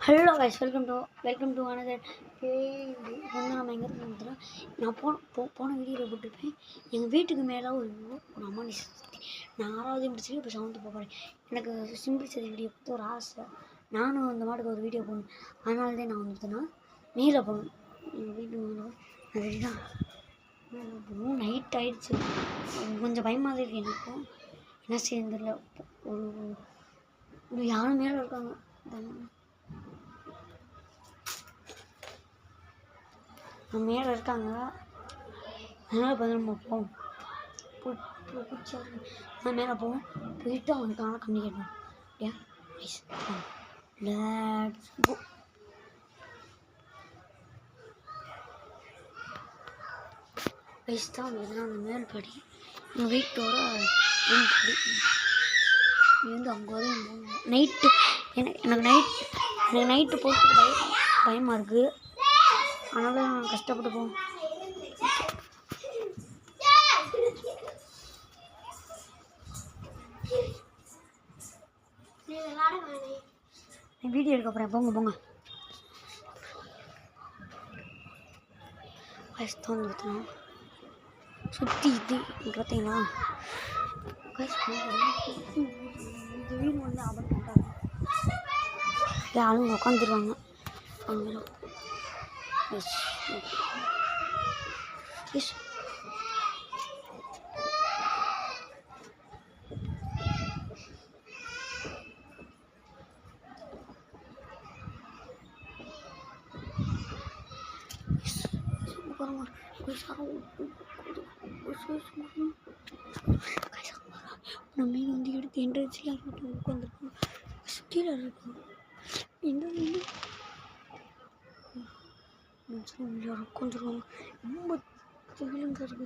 Hello guys, welcome to another வந்து நம்ம எங்கே இருக்கோம். நான் போன வீடியோவில் போட்டிருப்பேன். எங்கள் வீட்டுக்கு மேலே ஒரு அம்மா சக்தி. நான் 6வது முடிச்சுட்டு இப்போ 7th போகிறேன். எனக்கு சிம்பிள்சதி வீடியோ பார்த்து ஒரு ஆசை. நானும் அந்த மாட்டுக்கு ஒரு வீடியோ போடணும். அதனால தான் நான் வந்துட்டேன்னா மேலே போகணும். எங்கள் வீட்டுக்கு மேலே அதுதான் மேலே போகணும். நைட் ஆகிடுச்சு. கொஞ்சம் பயமாக தான் இருக்குது எனக்கும். என்ன சேர்ந்துடல. ஒரு யாரும் மேலே இருக்காங்க. மேலே இருக்காங்க. அதனால் பார்த்து நம்ம போவோம். பிடிச்சா நான் மேலே போவோம். போயிட்டு அவனுக்கான கண்ணி கேட்போம். ஏன் லெட்ஸ் கோ. வயசு தான் வந்து அந்த மேல் படி எங்கள் வீட்டோட படி. இது வந்து அங்கே வரையும் நைட்டு. எனக்கு நைட்டு போகிறதுக்கு பயமாக இருக்குது. அதனால் நான் கஷ்டப்பட்டு போவோம். வீடியோ எடுக்க போகிறேன். போங்க வயசுதான் வந்து பார்த்தோம். சுற்றி இது பார்த்தீங்களா? இந்த வீடு வந்து ஆபத்து பண்ணுறாங்க. ஆளுங்க உட்காந்துருவாங்க. அவங்க மீன் வந்து எடுத்து என்ட்ரன்ஸில் இருக்கட்டும் உட்காந்துருக்கோம். கீழே இருக்கும் உட்காந்துருவாங்க. ரொம்ப திகிலங்க இருக்கு.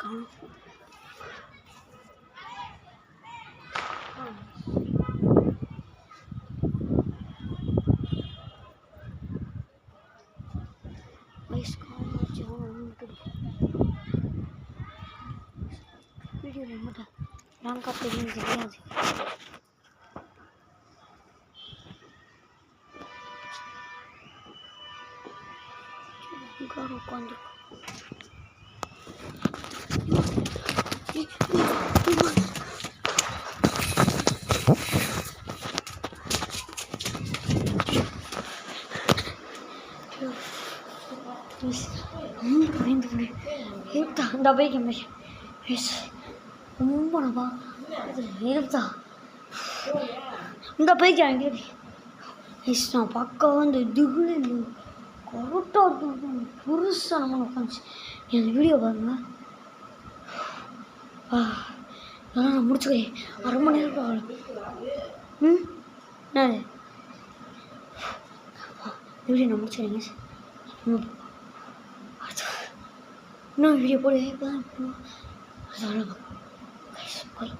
காணும் வீடியோ ரொம்ப லாங்காக தெரியும் தெரியாது. உட்காந்து அந்த பைக்கு ரொம்ப நபா இருப்பா இந்த பைக்கு வாங்கி நான் பக்கம் வந்து திகுலு கரெக்டாக புதுசாக நம்ம உட்காந்துச்சு. என் வீடியோ பாருங்க. அதெல்லாம் நான் முடிச்சுக்கிறேன். 1/2 மணி நேரம் ஆகலாம். என்ன வீடியோ நான் முடிச்சுக்கிறேங்க. இன்னும் வீடியோ போடுவேன். இப்போ தான் அதெல்லாம் போய்